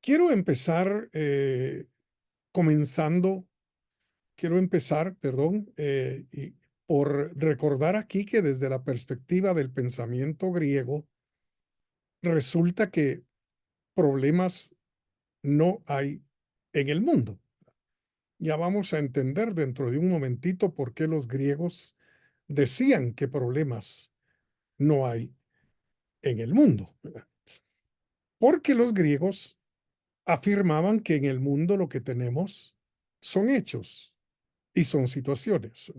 Quiero empezar comenzando, quiero empezar, perdón, por recordar aquí que desde la perspectiva del pensamiento griego, resulta que problemas no hay en el mundo. Ya vamos a entender dentro de un momentito por qué los griegos decían que problemas no hay en el mundo. Porque los griegos afirmaban que en el mundo lo que tenemos son hechos y son situaciones.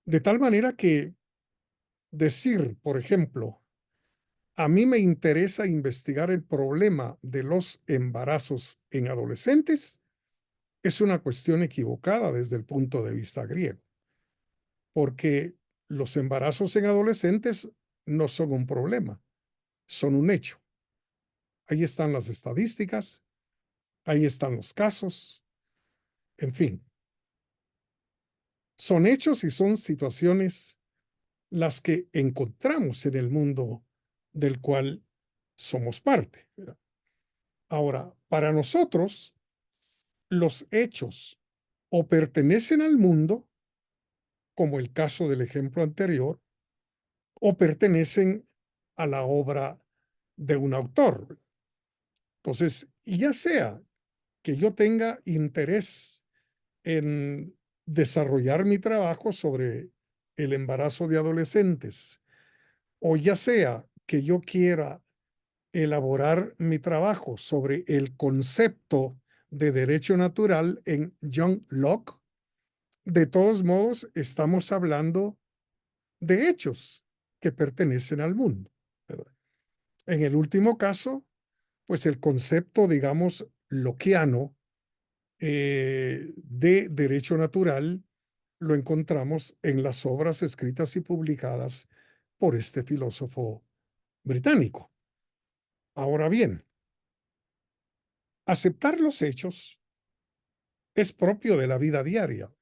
De tal manera que decir, por ejemplo, a mí me interesa investigar el problema de los embarazos en adolescentes, es una cuestión equivocada desde el punto de vista griego, porque los embarazos en adolescentes no son un problema, son un hecho. Ahí están las estadísticas, ahí están los casos, en fin, son hechos y son situaciones las que encontramos en el mundo del cual somos parte. Ahora, para nosotros, los hechos o pertenecen al mundo, como el caso del ejemplo anterior, o pertenecen a la obra de un autor. Entonces, ya sea que yo tenga interés en desarrollar mi trabajo sobre el embarazo de adolescentes, o ya sea que yo quiera elaborar mi trabajo sobre el concepto de derecho natural en John Locke, de todos modos estamos hablando de hechos que pertenecen al mundo, ¿verdad? En el último caso, pues el concepto, digamos, lockeano de derecho natural lo encontramos en las obras escritas y publicadas por este filósofo británico. Ahora bien, aceptar los hechos es propio de la vida diaria,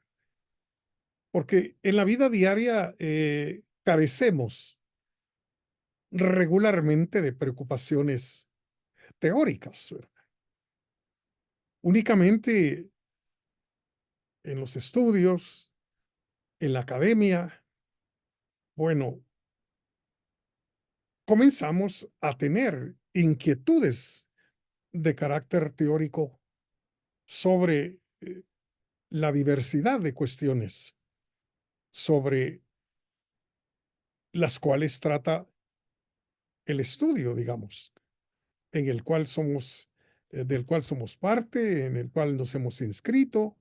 porque en la vida diaria carecemos regularmente de preocupaciones teóricas, ¿verdad? Únicamente en los estudios, en la academia, bueno, comenzamos a tener inquietudes de carácter teórico sobre la diversidad de cuestiones sobre las cuales trata el estudio, digamos, en el cual somos, del cual somos parte, en el cual nos hemos inscrito,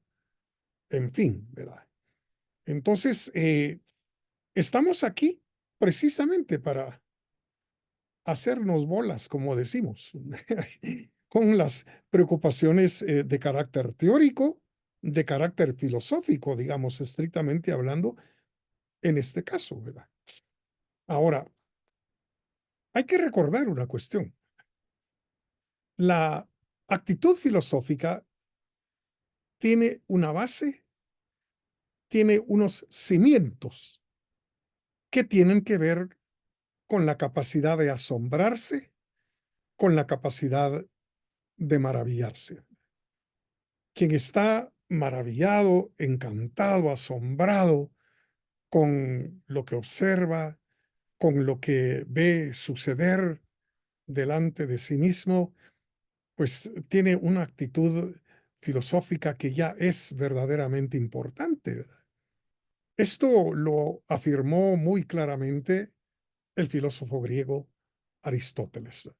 en fin, ¿verdad? Entonces, estamos aquí precisamente para hacernos bolas, como decimos, con las preocupaciones de carácter teórico, de carácter filosófico, digamos, estrictamente hablando, en este caso, ¿verdad? Ahora, hay que recordar una cuestión. La actitud filosófica tiene una base, tiene unos cimientos que tienen que ver con la capacidad de asombrarse, con la capacidad de maravillarse. Quien está maravillado, encantado, asombrado con lo que observa, con lo que ve suceder delante de sí mismo, pues tiene una actitud filosófica que ya es verdaderamente importante, ¿verdad? Esto lo afirmó muy claramente el filósofo griego Aristóteles.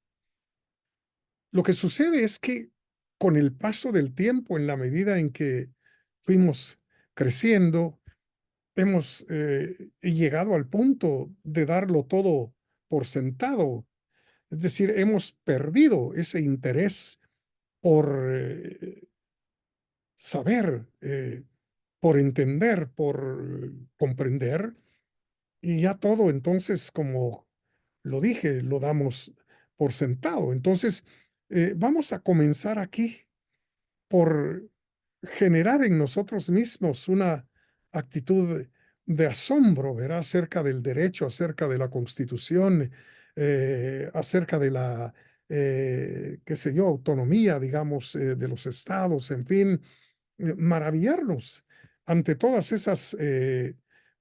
Lo que sucede es que con el paso del tiempo, en la medida en que fuimos creciendo, hemos llegado al punto de darlo todo por sentado. Es decir, hemos perdido ese interés por saber, por entender, por comprender, y ya todo entonces, como lo dije, lo damos por sentado. Entonces, vamos a comenzar aquí por generar en nosotros mismos una actitud de asombro, ¿verdad? Acerca del derecho, acerca de la Constitución, acerca de la qué sé yo, autonomía, digamos, de los estados, en fin, maravillarnos ante todas esas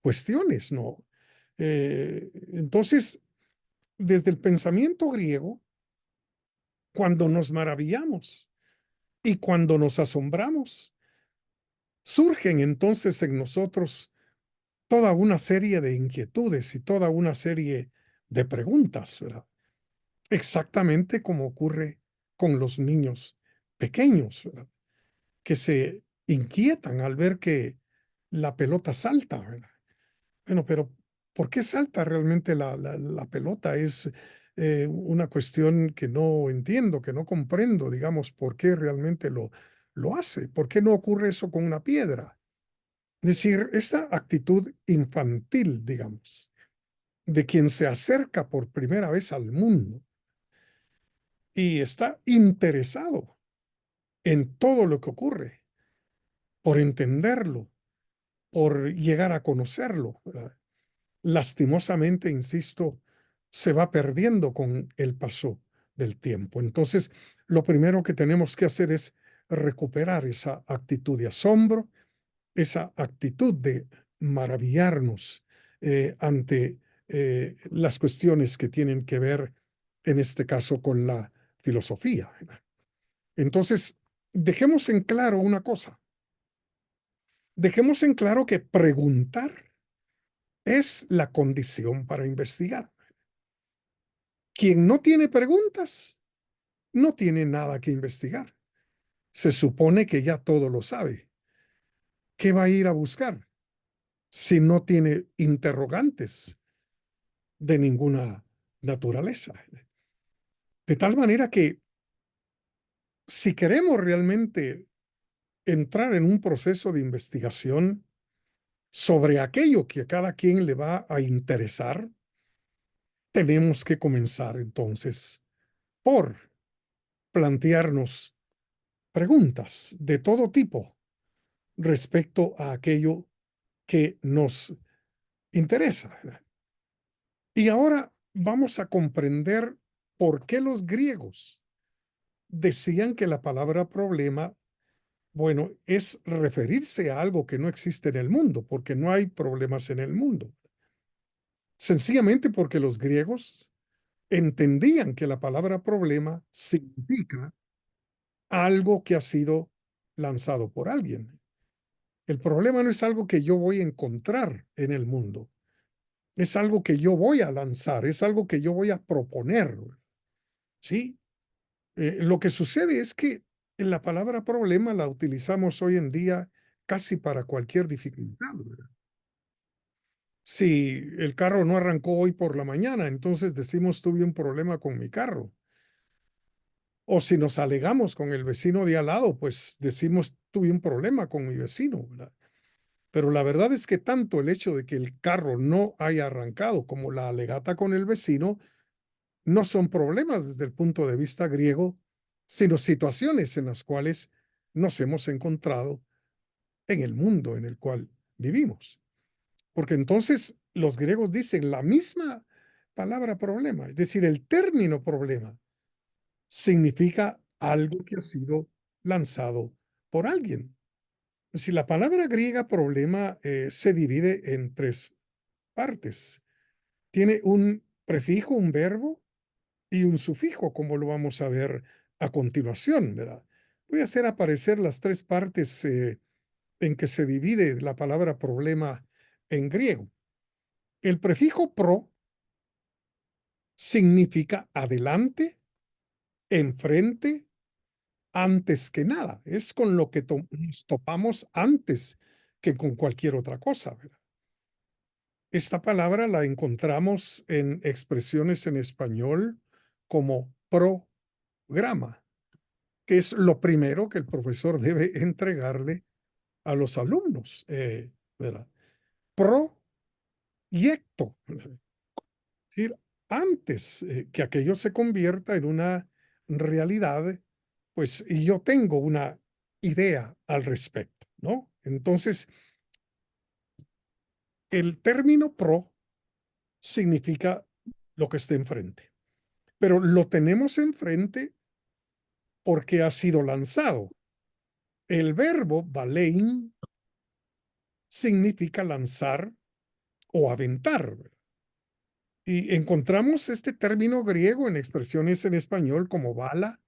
cuestiones, ¿no? Entonces, desde el pensamiento griego, cuando nos maravillamos y cuando nos asombramos, surgen entonces en nosotros toda una serie de inquietudes y toda una serie de preguntas, ¿verdad? Exactamente como ocurre con los niños pequeños, ¿verdad? Que se inquietan al ver que la pelota salta, ¿verdad? Bueno, pero ¿por qué salta realmente la pelota? Es una cuestión que no entiendo, que no comprendo, digamos, por qué realmente lo hace. ¿Por qué no ocurre eso con una piedra? Es decir, esta actitud infantil, digamos, de quien se acerca por primera vez al mundo y está interesado en todo lo que ocurre, por entenderlo, por llegar a conocerlo, ¿verdad? Lastimosamente, insisto, se va perdiendo con el paso del tiempo. Entonces, lo primero que tenemos que hacer es recuperar esa actitud de asombro, esa actitud de maravillarnos ante las cuestiones que tienen que ver, en este caso, con la filosofía. Entonces, dejemos en claro una cosa. Dejemos en claro que preguntar es la condición para investigar. Quien no tiene preguntas, no tiene nada que investigar. Se supone que ya todo lo sabe. ¿Qué va a ir a buscar si no tiene interrogantes de ninguna naturaleza? De tal manera que si queremos realmente entrar en un proceso de investigación sobre aquello que a cada quien le va a interesar, tenemos que comenzar entonces por plantearnos preguntas de todo tipo respecto a aquello que nos interesa. Y ahora vamos a comprender por qué los griegos decían que la palabra problema, bueno, es referirse a algo que no existe en el mundo, porque no hay problemas en el mundo. Sencillamente porque los griegos entendían que la palabra problema significa algo que ha sido lanzado por alguien. El problema no es algo que yo voy a encontrar en el mundo, es algo que yo voy a lanzar, es algo que yo voy a proponer, ¿sí? Lo que sucede es que la palabra problema la utilizamos hoy en día casi para cualquier dificultad, ¿verdad? Si el carro no arrancó hoy por la mañana, entonces decimos tuve un problema con mi carro. O si nos alegamos con el vecino de al lado, pues decimos tuve un problema con mi vecino, ¿verdad? Pero la verdad es que tanto el hecho de que el carro no haya arrancado como la alegata con el vecino no son problemas desde el punto de vista griego, sino situaciones en las cuales nos hemos encontrado en el mundo en el cual vivimos. Porque entonces los griegos dicen la misma palabra problema, es decir, el término problema significa algo que ha sido lanzado por alguien. Si la palabra griega problema se divide en tres partes, tiene un prefijo, un verbo y un sufijo, como lo vamos a ver a continuación, ¿verdad? Voy a hacer aparecer las tres partes en que se divide la palabra problema en griego. El prefijo pro significa adelante, enfrente, antes que nada. Es con lo que nos topamos antes que con cualquier otra cosa, ¿verdad? Esta palabra la encontramos en expresiones en español como programa, que es lo primero que el profesor debe entregarle a los alumnos, ¿verdad? Proyecto, ¿verdad? Es decir, antes que aquello se convierta en una realidad, pues yo tengo una idea al respecto, ¿no? Entonces, el término pro significa lo que esté enfrente. pero lo tenemos enfrente porque ha sido lanzado. El verbo balein significa lanzar o aventar, ¿verdad? Y encontramos este término griego en expresiones en español como bala,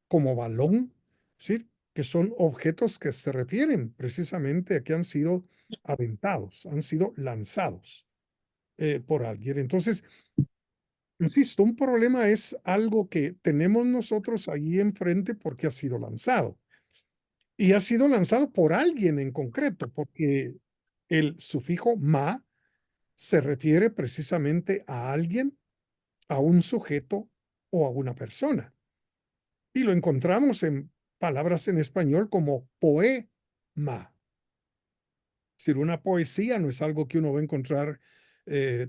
como balón, ¿sí? Que son objetos que se refieren precisamente a que han sido aventados, han sido lanzados por alguien. Entonces, insisto, un problema es algo que tenemos nosotros ahí enfrente porque ha sido lanzado. Y ha sido lanzado por alguien en concreto, porque el sufijo ma se refiere precisamente a alguien, a un sujeto o a una persona. Y lo encontramos en palabras en español como poema. Es decir, una poesía no es algo que uno va a encontrar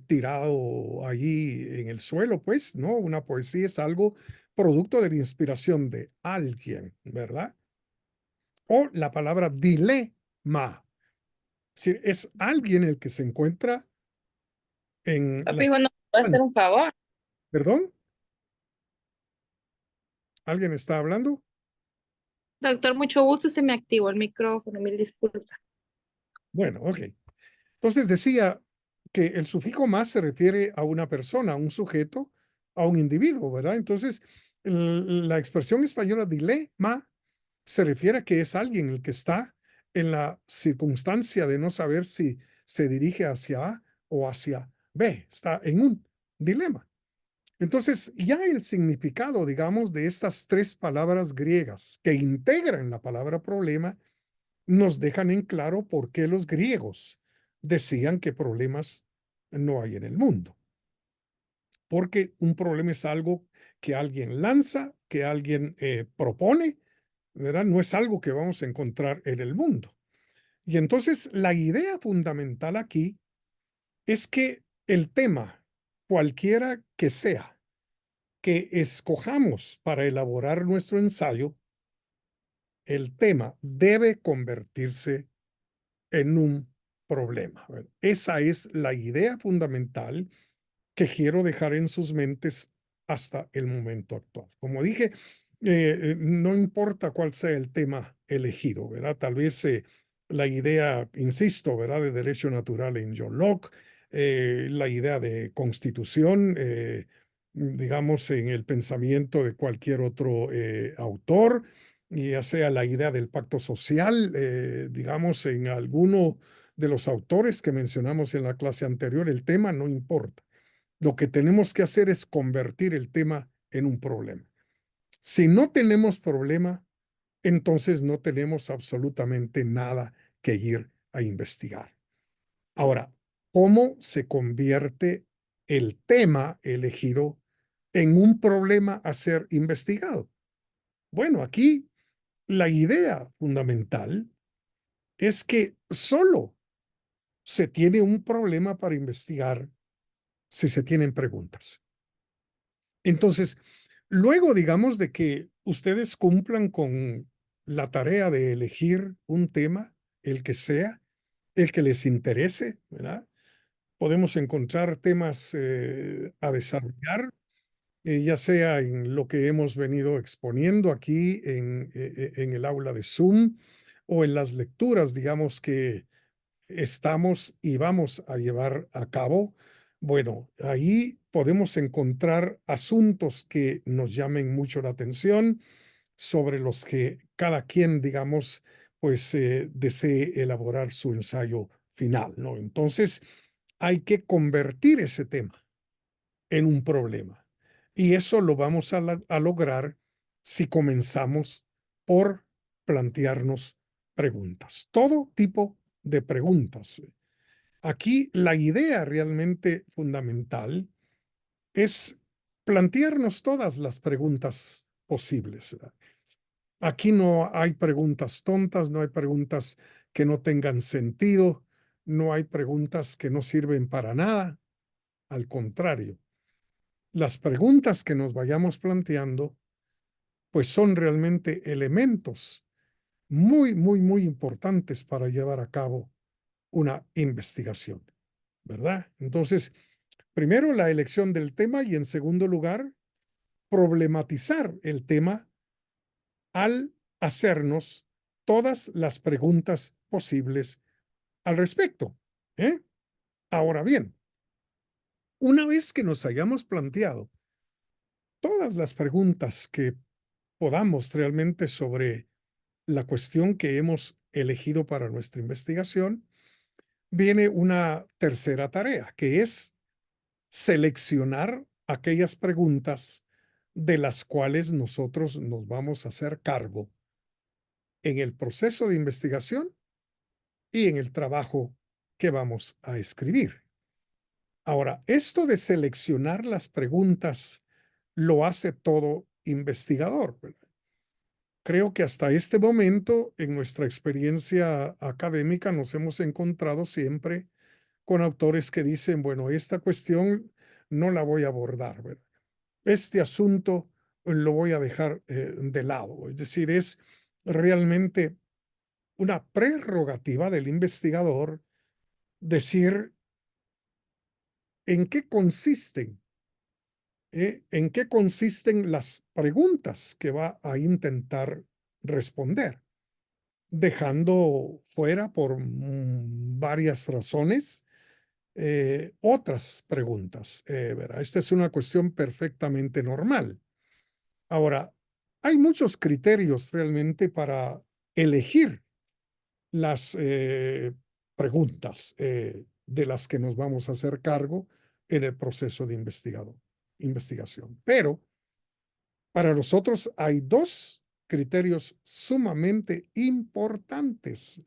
tirado allí en el suelo, pues, ¿no? Una poesía es algo producto de la inspiración de alguien, ¿verdad? O la palabra dilema. Es decir, es alguien el que se encuentra en la... Papi, bueno, ¿puedo hacer un favor? ¿Perdón? ¿Alguien está hablando? Doctor, mucho gusto, se me activó el micrófono, mil disculpas. Bueno, ok. Entonces decía que el sufijo más se refiere a una persona, a un sujeto, a un individuo, ¿verdad? Entonces, la expresión española dilema se refiere a que es alguien el que está en la circunstancia de no saber si se dirige hacia A o hacia B, está en un dilema. Entonces, ya el significado, digamos, de estas tres palabras griegas que integran la palabra problema nos dejan en claro por qué los griegos decían que problemas no hay en el mundo. Porque un problema es algo que alguien lanza, que alguien propone, ¿verdad? No es algo que vamos a encontrar en el mundo. Y entonces la idea fundamental aquí es que el tema, cualquiera que sea, que escojamos para elaborar nuestro ensayo, el tema debe convertirse en un problema. Esa es la idea fundamental que quiero dejar en sus mentes hasta el momento actual. Como dije, no importa cuál sea el tema elegido, ¿verdad? Tal vez la idea, insisto, ¿verdad?, de derecho natural en John Locke, la idea de constitución, digamos, en el pensamiento de cualquier otro autor, ya sea la idea del pacto social, digamos, en alguno de los autores que mencionamos en la clase anterior, el tema no importa. Lo que tenemos que hacer es convertir el tema en un problema. Si no tenemos problema, entonces no tenemos absolutamente nada que ir a investigar. Ahora, ¿cómo se convierte el tema elegido en un problema a ser investigado? Bueno, aquí la idea fundamental es que solo se tiene un problema para investigar si se tienen preguntas. Entonces, luego, digamos, de que ustedes cumplan con la tarea de elegir un tema, el que sea, el que les interese, ¿verdad? Podemos encontrar temas a desarrollar, ya sea en lo que hemos venido exponiendo aquí en el aula de Zoom o en las lecturas, digamos, que estamos y vamos a llevar a cabo. Bueno, ahí podemos encontrar asuntos que nos llamen mucho la atención, sobre los que cada quien, digamos, pues desee elaborar su ensayo final, ¿no? Entonces, hay que convertir ese tema en un problema. Y eso lo vamos a lograr si comenzamos por plantearnos preguntas, todo tipo de preguntas. Aquí la idea realmente fundamental es plantearnos todas las preguntas posibles. Aquí no hay preguntas tontas, no hay preguntas que no tengan sentido, no hay preguntas que no sirven para nada. Al contrario, las preguntas que nos vayamos planteando, pues son realmente elementos muy, muy, muy importantes para llevar a cabo una investigación, ¿verdad? Entonces, primero la elección del tema y en segundo lugar, problematizar el tema al hacernos todas las preguntas posibles al respecto. ¿Eh? Ahora bien, una vez que nos hayamos planteado todas las preguntas que podamos realmente sobre la cuestión que hemos elegido para nuestra investigación, viene una tercera tarea, que es seleccionar aquellas preguntas de las cuales nosotros nos vamos a hacer cargo en el proceso de investigación y en el trabajo que vamos a escribir. Ahora, esto de seleccionar las preguntas lo hace todo investigador, ¿verdad? Creo que hasta este momento, en nuestra experiencia académica, nos hemos encontrado siempre con autores que dicen, bueno, esta cuestión no la voy a abordar, ¿verdad? Este asunto lo voy a dejar de lado. Es decir, es realmente una prerrogativa del investigador decir en qué consisten las preguntas que va a intentar responder, dejando fuera por varias razones otras preguntas. ¿Verdad? Esta es una cuestión perfectamente normal. Ahora, hay muchos criterios realmente para elegir las preguntas de las que nos vamos a hacer cargo en el proceso de investigación. Pero para nosotros hay dos criterios sumamente importantes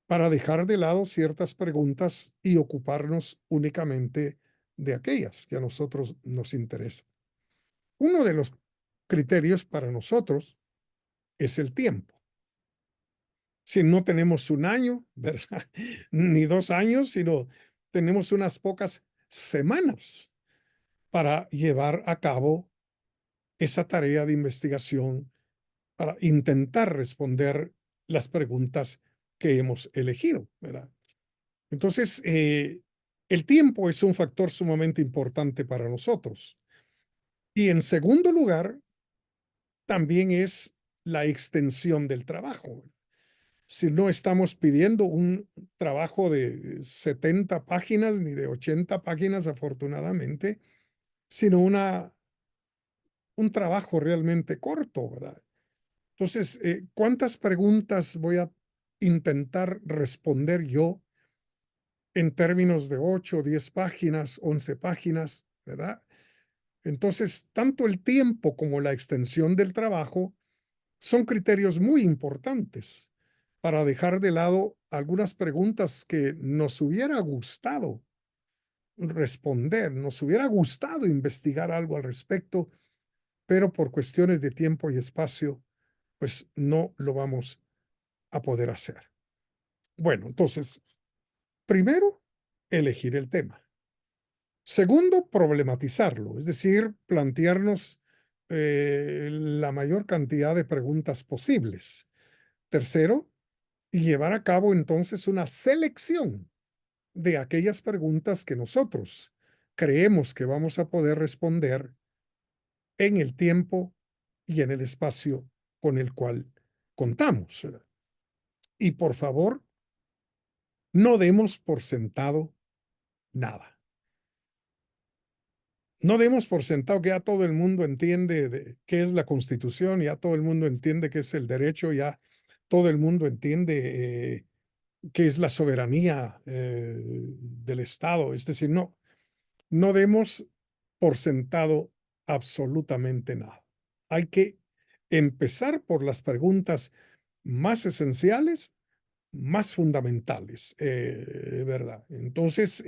para dejar de lado ciertas preguntas y ocuparnos únicamente de aquellas que a nosotros nos interesan. Uno de los criterios para nosotros es el tiempo. Si no tenemos un año, ¿verdad? Ni 2 años, sino tenemos unas pocas semanas para llevar a cabo esa tarea de investigación, para intentar responder las preguntas que hemos elegido, ¿verdad? Entonces, el tiempo es un factor sumamente importante para nosotros. Y en segundo lugar, también es la extensión del trabajo. Si no estamos pidiendo un trabajo de 70 páginas ni de 80 páginas, afortunadamente, sino un trabajo realmente corto, ¿verdad? Entonces, ¿cuántas preguntas voy a intentar responder yo en términos de 8, 10 páginas, 11 páginas, ¿verdad? Entonces, tanto el tiempo como la extensión del trabajo son criterios muy importantes para dejar de lado algunas preguntas que nos hubiera gustado responder, nos hubiera gustado investigar algo al respecto, pero por cuestiones de tiempo y espacio, pues no lo vamos a poder hacer. Bueno, entonces, primero, elegir el tema. Segundo, problematizarlo, es decir, plantearnos la mayor cantidad de preguntas posibles. Tercero, llevar a cabo entonces una selección de aquellas preguntas que nosotros creemos que vamos a poder responder en el tiempo y en el espacio con el cual contamos, ¿verdad? Y por favor, no demos por sentado nada. No demos por sentado que ya todo el mundo entiende qué es la Constitución, ya todo el mundo entiende qué es el derecho, ya todo el mundo entiende qué es la soberanía del Estado. Es decir, no demos por sentado absolutamente nada. Hay que empezar por las preguntas más esenciales, más fundamentales, ¿verdad? Entonces,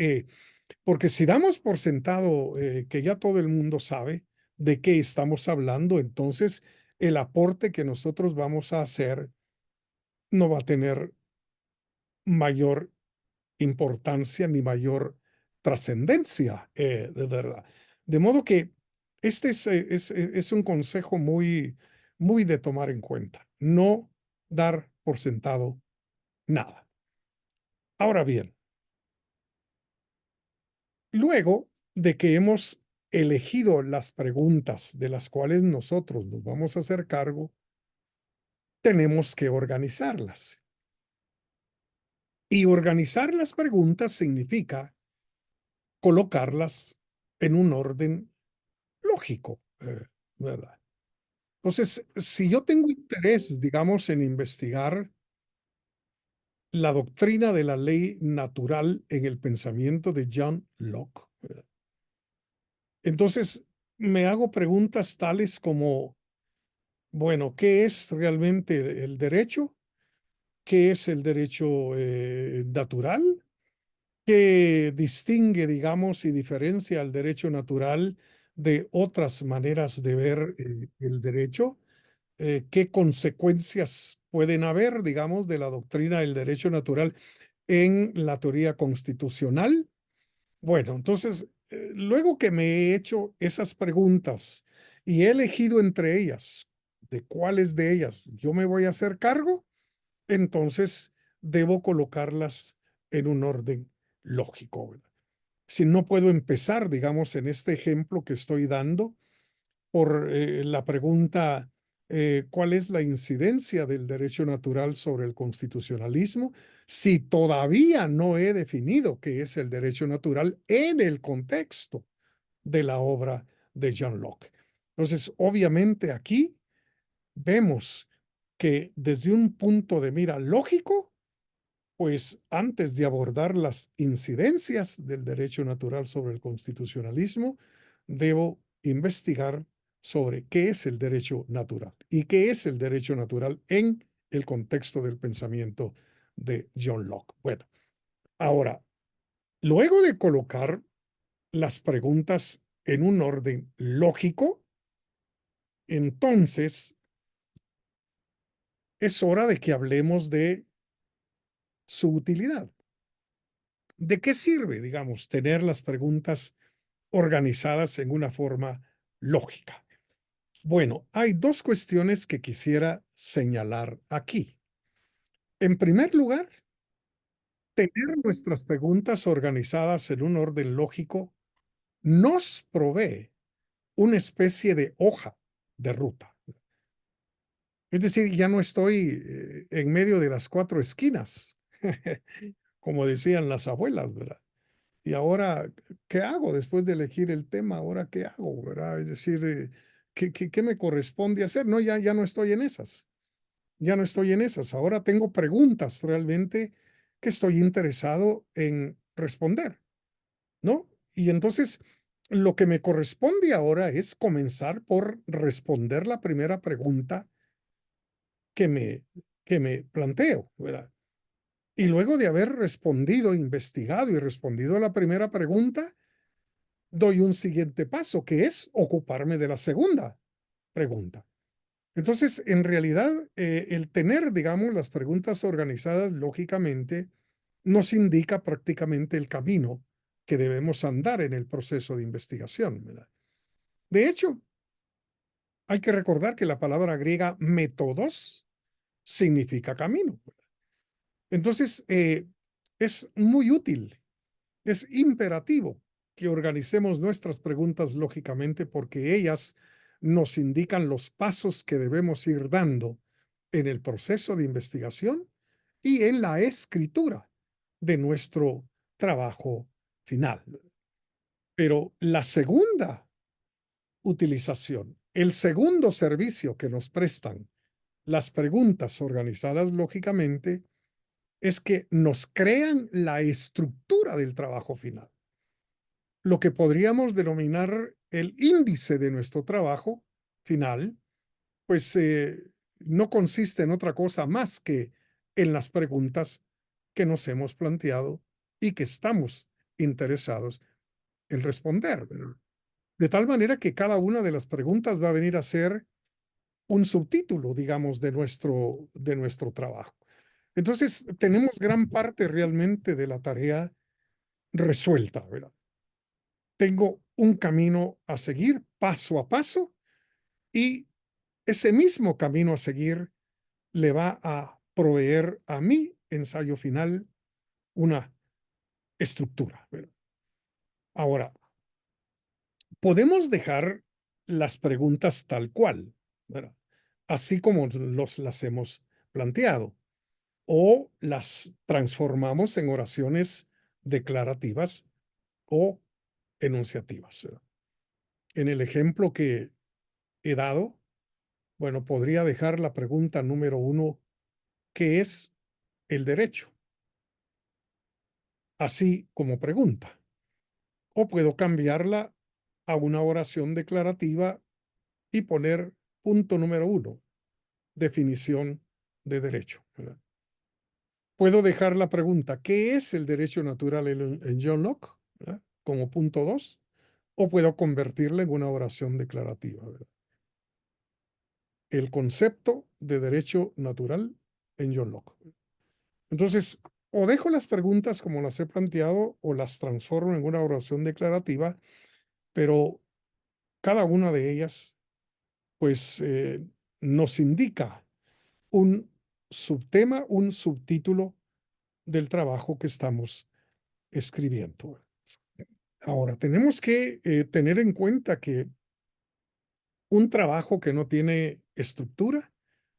porque si damos por sentado que ya todo el mundo sabe de qué estamos hablando, entonces el aporte que nosotros vamos a hacer no va a tener mayor importancia ni mayor trascendencia, de verdad. De modo que este es un consejo muy de tomar en cuenta. No dar por sentado nada. Ahora bien, luego de que hemos elegido las preguntas de las cuales nosotros nos vamos a hacer cargo, tenemos que organizarlas. Y organizar las preguntas significa colocarlas en un orden lógico, ¿verdad? Entonces, si yo tengo interés, digamos, en investigar la doctrina de la ley natural en el pensamiento de John Locke, ¿verdad? Entonces me hago preguntas tales como, bueno, ¿qué es realmente el derecho? ¿Qué es el derecho natural? ¿Qué distingue, digamos, y diferencia al derecho natural de otras maneras de ver el derecho? ¿Qué consecuencias pueden haber, digamos, de la doctrina del derecho natural en la teoría constitucional? Bueno, entonces, luego que me he hecho esas preguntas y he elegido entre ellas de cuáles de ellas yo me voy a hacer cargo, entonces debo colocarlas en un orden lógico, ¿verdad? Si no puedo empezar, digamos, en este ejemplo que estoy dando, por la pregunta, ¿cuál es la incidencia del derecho natural sobre el constitucionalismo? Si todavía no he definido qué es el derecho natural en el contexto de la obra de John Locke. Entonces, obviamente aquí vemos que desde un punto de mira lógico, pues antes de abordar las incidencias del derecho natural sobre el constitucionalismo, debo investigar sobre qué es el derecho natural y qué es el derecho natural en el contexto del pensamiento de John Locke. Bueno, ahora, luego de colocar las preguntas en un orden lógico, entonces es hora de que hablemos de su utilidad. ¿De qué sirve, digamos, tener las preguntas organizadas en una forma lógica? Bueno, hay dos cuestiones que quisiera señalar aquí. En primer lugar, tener nuestras preguntas organizadas en un orden lógico nos provee una especie de hoja de ruta. Es decir, ya no estoy en medio de las cuatro esquinas, como decían las abuelas, ¿verdad? Y ahora, ¿qué hago después de elegir el tema? Ahora, ¿qué hago? ¿Verdad? Es decir, ¿qué me corresponde hacer? No, ya no estoy en esas. Ya no estoy en esas. Ahora tengo preguntas realmente que estoy interesado en responder, ¿no? Y entonces, lo que me corresponde ahora es comenzar por responder la primera pregunta que me, que me planteo, ¿verdad? Y luego de haber respondido, investigado y respondido a la primera pregunta, doy un siguiente paso, que es ocuparme de la segunda pregunta. Entonces, en realidad, el tener, digamos, las preguntas organizadas lógicamente nos indica prácticamente el camino que debemos andar en el proceso de investigación, ¿verdad? De hecho, hay que recordar que la palabra griega métodos significa camino, ¿verdad? Entonces, es muy útil. Es imperativo que organicemos nuestras preguntas lógicamente porque ellas nos indican los pasos que debemos ir dando en el proceso de investigación y en la escritura de nuestro trabajo final. Pero la segunda utilización, el segundo servicio que nos prestan las preguntas organizadas lógicamente es que nos crean la estructura del trabajo final, lo que podríamos denominar el índice de nuestro trabajo final, pues no consiste en otra cosa más que en las preguntas que nos hemos planteado y que estamos interesados en responder, ¿verdad? De tal manera que cada una de las preguntas va a venir a ser un subtítulo, digamos, de nuestro trabajo. Entonces, tenemos gran parte realmente de la tarea resuelta, ¿verdad? Tengo un camino a seguir paso a paso y ese mismo camino a seguir le va a proveer a mi ensayo final una estructura, ¿verdad? Ahora, Podemos dejar las preguntas tal cual, ¿verdad? Así como las hemos planteado, o las transformamos en oraciones declarativas o enunciativas, ¿verdad? En el ejemplo que he dado, bueno, podría dejar la pregunta número 1, ¿qué es el derecho? Así como pregunta. O puedo cambiarla a una oración declarativa y poner punto número 1, definición de derecho, ¿verdad? Puedo dejar la pregunta, ¿qué es el derecho natural en John Locke? ¿Verdad? Como punto 2, o puedo convertirla en una oración declarativa, ¿verdad? El concepto de derecho natural en John Locke. Entonces, o dejo las preguntas como las he planteado o las transformo en una oración declarativa, pero cada una de ellas, pues, nos indica un subtema, un subtítulo del trabajo que estamos escribiendo. Ahora, tenemos que tener en cuenta que un trabajo que no tiene estructura,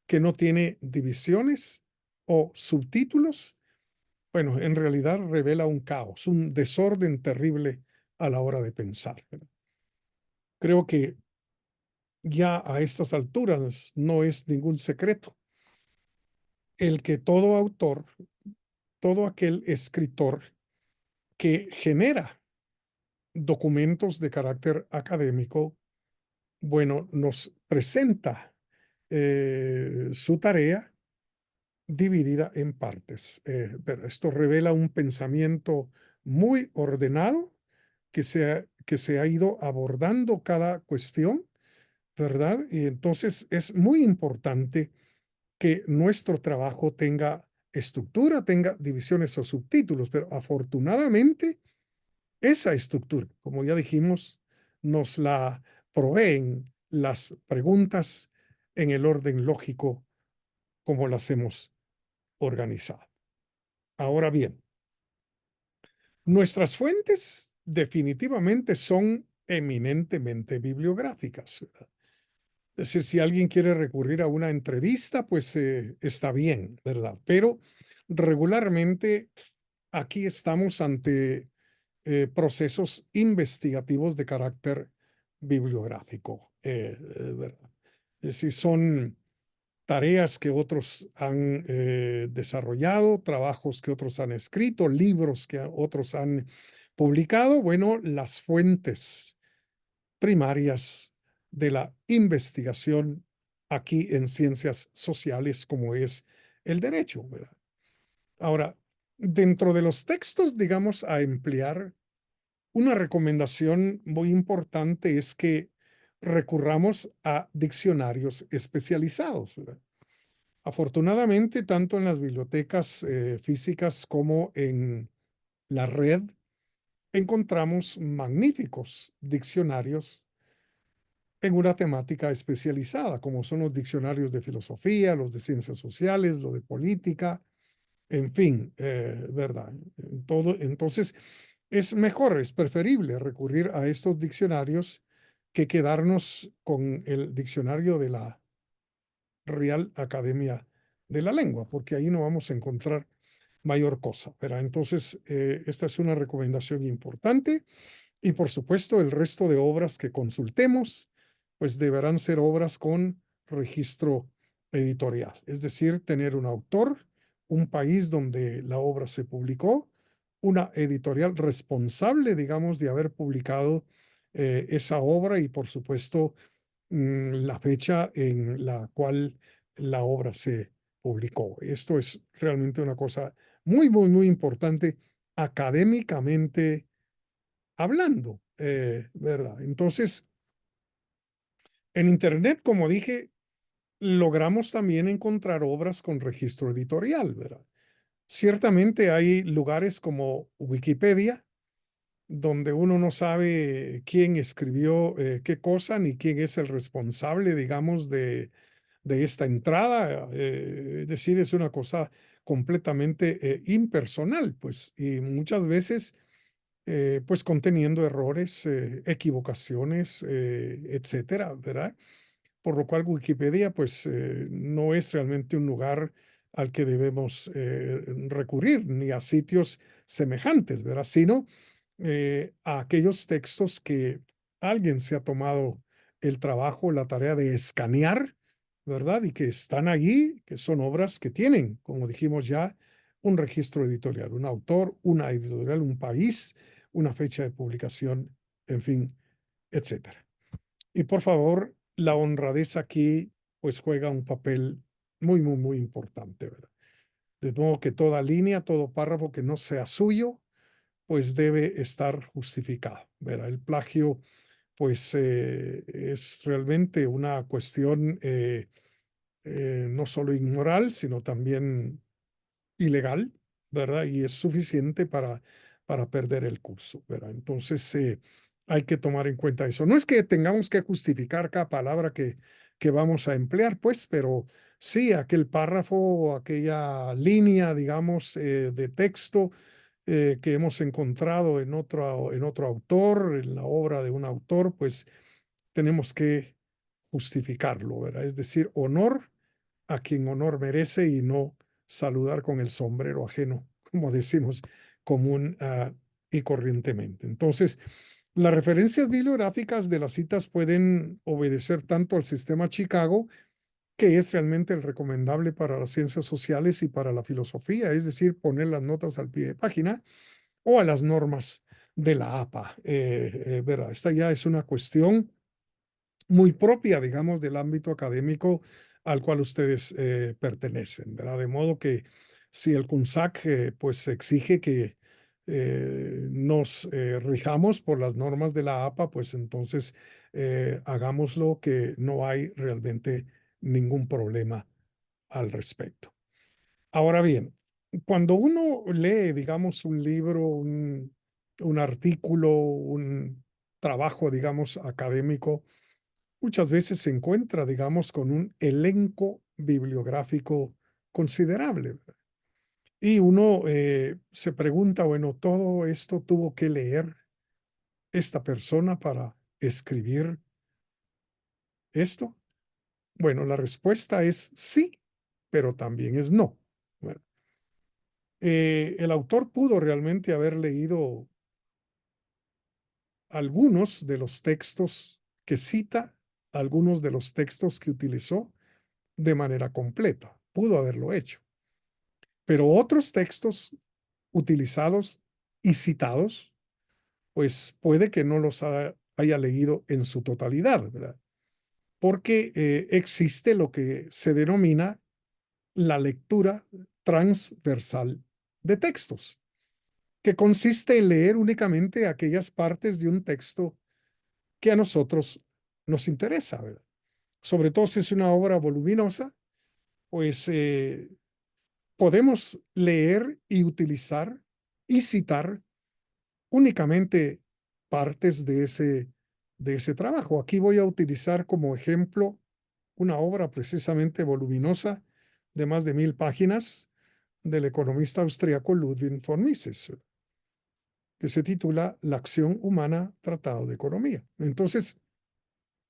que no tiene divisiones o subtítulos, bueno, en realidad revela un caos, un desorden terrible a la hora de pensar, ¿verdad? Creo que ya a estas alturas no es ningún secreto el que todo autor, todo aquel escritor que genera documentos de carácter académico, bueno, nos presenta su tarea dividida en partes. Esto revela un pensamiento muy ordenado que se ha ido abordando cada cuestión, ¿verdad? Y entonces es muy importante que nuestro trabajo tenga estructura, tenga divisiones o subtítulos, pero afortunadamente esa estructura, como ya dijimos, nos la proveen las preguntas en el orden lógico como las hemos organizado. Ahora bien, nuestras fuentes definitivamente son eminentemente bibliográficas, ¿verdad? Es decir, si alguien quiere recurrir a una entrevista, pues está bien, ¿verdad? Pero regularmente aquí estamos ante procesos investigativos de carácter bibliográfico, ¿verdad? Es decir, son tareas que otros han desarrollado, trabajos que otros han escrito, libros que otros han publicado. Bueno, las fuentes primarias de la investigación aquí en ciencias sociales como es el derecho, ¿verdad? Ahora, dentro de los textos, digamos, a emplear, una recomendación muy importante es que recurramos a diccionarios especializados, ¿verdad? Afortunadamente, tanto en las bibliotecas físicas como en la red, encontramos magníficos diccionarios en una temática especializada, como son los diccionarios de filosofía, los de ciencias sociales, lo de política, en fin, ¿verdad? Todo, entonces, es mejor, es preferible recurrir a estos diccionarios que quedarnos con el diccionario de la Real Academia de la Lengua, porque ahí no vamos a encontrar mayor cosa, ¿verdad? Entonces, esta es una recomendación importante. Y por supuesto, el resto de obras que consultemos, pues deberán ser obras con registro editorial, es decir, tener un autor, un país donde la obra se publicó, una editorial responsable, digamos, de haber publicado esa obra y por supuesto la fecha en la cual la obra se publicó. Esto es realmente una cosa muy, muy, muy importante académicamente hablando, ¿verdad? Entonces, en Internet, como dije, logramos también encontrar obras con registro editorial, ¿verdad? Ciertamente hay lugares como Wikipedia, donde uno no sabe quién escribió qué cosa ni quién es el responsable, digamos, de esta entrada. Es decir, es una cosa completamente impersonal, pues, y muchas veces pues conteniendo errores, equivocaciones, etcétera, ¿verdad? Por lo cual Wikipedia, pues, no es realmente un lugar al que debemos recurrir, ni a sitios semejantes, ¿verdad? Sino a aquellos textos que alguien se ha tomado el trabajo, la tarea de escanear, ¿verdad? Y que están allí, que son obras que tienen, como dijimos ya, un registro editorial, un autor, una editorial, un país, una fecha de publicación, en fin, etcétera. Y por favor, la honradez aquí pues juega un papel muy, muy, muy importante, ¿verdad? De modo que toda línea, todo párrafo que no sea suyo, pues debe estar justificado, ¿verdad? El plagio pues es realmente una cuestión no solo inmoral, sino también ilegal, ¿verdad? Y es suficiente para perder el curso, ¿verdad? Entonces, hay que tomar en cuenta eso. No es que tengamos que justificar cada palabra que vamos a emplear, pues, pero sí aquel párrafo o aquella línea, digamos, de texto que hemos encontrado en otro autor, en la obra de un autor, pues tenemos que justificarlo, ¿verdad? Es decir, honor a quien honor merece y no saludar con el sombrero ajeno, como decimos común y corrientemente. Entonces, las referencias bibliográficas de las citas pueden obedecer tanto al sistema Chicago, que es realmente el recomendable para las ciencias sociales y para la filosofía, es decir, poner las notas al pie de página, o a las normas de la APA. ¿Verdad? Esta ya es una cuestión muy propia, digamos, del ámbito académico al cual ustedes pertenecen, ¿verdad? De modo que si el CUNSAC pues exige que nos rijamos por las normas de la APA, pues entonces hagámoslo, que no hay realmente ningún problema al respecto. Ahora bien, cuando uno lee, digamos, un libro, un artículo, un trabajo, digamos, académico, muchas veces se encuentra, digamos, con un elenco bibliográfico considerable, ¿verdad? Y uno se pregunta, bueno, ¿todo esto tuvo que leer esta persona para escribir esto? Bueno, la respuesta es sí, pero también es no. Bueno, el autor pudo realmente haber leído algunos de los textos que cita, algunos de los textos que utilizó de manera completa. Pudo haberlo hecho. Pero otros textos utilizados y citados, pues puede que no los haya leído en su totalidad, ¿verdad? Porque existe lo que se denomina la lectura transversal de textos, que consiste en leer únicamente aquellas partes de un texto que a nosotros nos interesa, ¿verdad? Sobre todo si es una obra voluminosa, pues podemos leer y utilizar y citar únicamente partes de ese trabajo. Aquí voy a utilizar como ejemplo una obra precisamente voluminosa de más de 1000 páginas del economista austriaco Ludwig von Mises, que se titula La acción humana, Tratado de Economía. Entonces,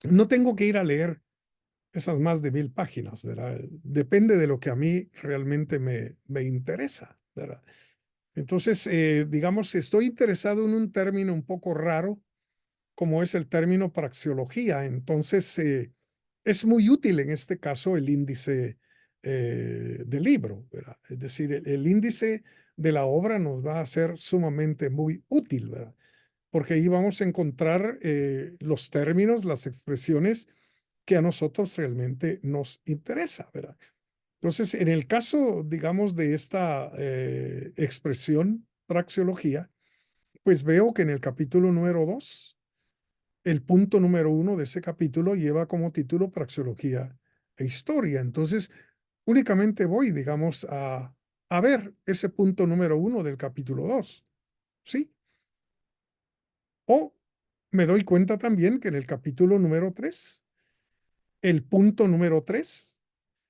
no tengo que ir a leer esas más de 1000 páginas, ¿verdad? Depende de lo que a mí realmente me interesa, ¿verdad? Entonces, digamos, estoy interesado en un término un poco raro, como es el término praxeología. Entonces, es muy útil en este caso el índice del libro, ¿verdad? Es decir, el índice de la obra nos va a ser sumamente muy útil, ¿verdad? Porque ahí vamos a encontrar los términos, las expresiones que a nosotros realmente nos interesa, ¿verdad? Entonces, en el caso, digamos, de esta expresión, praxeología, pues veo que en el capítulo número 2, el punto número 1 de ese capítulo lleva como título Praxeología e Historia. Entonces, únicamente voy, digamos, a ver ese punto número 1 del capítulo 2, ¿sí? O me doy cuenta también que en el capítulo número 3, el punto número 3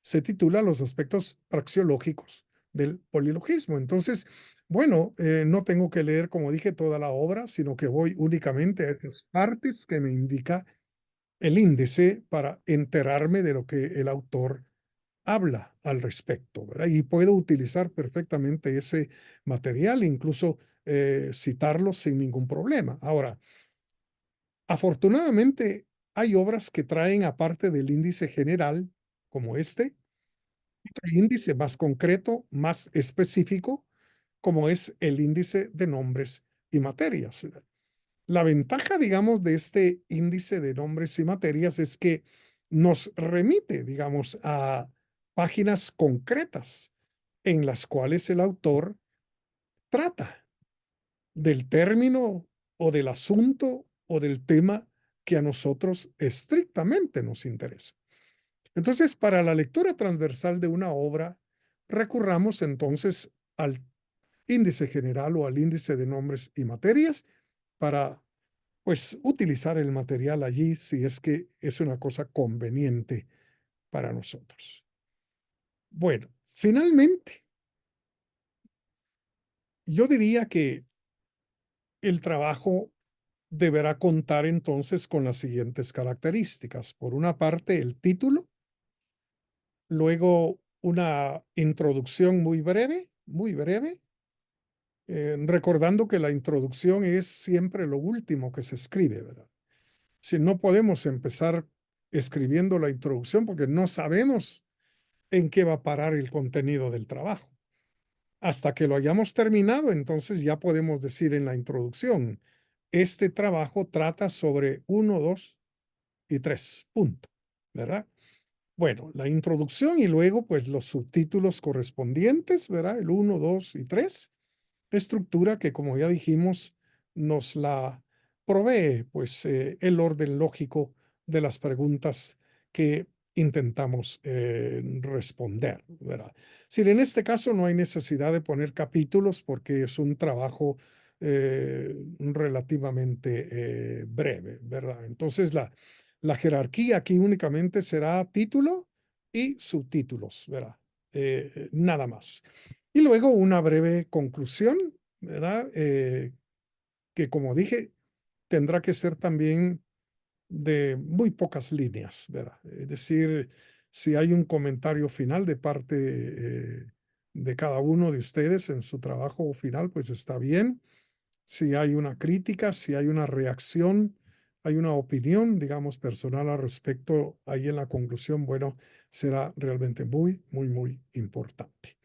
se titula Los aspectos praxeológicos del polilogismo. Entonces, bueno, no tengo que leer, como dije, toda la obra, sino que voy únicamente a esas partes que me indica el índice para enterarme de lo que el autor habla al respecto, ¿verdad? Y puedo utilizar perfectamente ese material, incluso citarlo sin ningún problema. Ahora, afortunadamente, hay obras que traen, aparte del índice general, como este, otro índice más concreto, más específico, como es el índice de nombres y materias. La ventaja, digamos, de este índice de nombres y materias es que nos remite, digamos, a páginas concretas en las cuales el autor trata del término o del asunto o del tema que a nosotros estrictamente nos interesa. Entonces, para la lectura transversal de una obra, recurramos entonces al índice general o al índice de nombres y materias para, pues, utilizar el material allí si es que es una cosa conveniente para nosotros. Bueno, finalmente, yo diría que el trabajo deberá contar entonces con las siguientes características. Por una parte, el título, luego una introducción muy breve, recordando que la introducción es siempre lo último que se escribe, ¿verdad? Si no podemos empezar escribiendo la introducción porque no sabemos en qué va a parar el contenido del trabajo. Hasta que lo hayamos terminado, entonces ya podemos decir en la introducción, este trabajo trata sobre 1, 2 y 3, punto, ¿verdad? Bueno, la introducción y luego pues los subtítulos correspondientes, ¿verdad? El 1, 2 y 3, estructura que, como ya dijimos, nos la provee pues el orden lógico de las preguntas que intentamos responder, ¿verdad? Si en este caso no hay necesidad de poner capítulos porque es un trabajo relativamente breve, ¿verdad? Entonces la jerarquía aquí únicamente será título y subtítulos, ¿verdad? Nada más. Y luego una breve conclusión, ¿verdad? Que como dije, tendrá que ser también de muy pocas líneas, ¿verdad? Es decir, si hay un comentario final de parte de cada uno de ustedes en su trabajo final, pues está bien. Si hay una crítica, si hay una reacción, hay una opinión, digamos, personal al respecto, ahí en la conclusión, bueno, será realmente muy importante.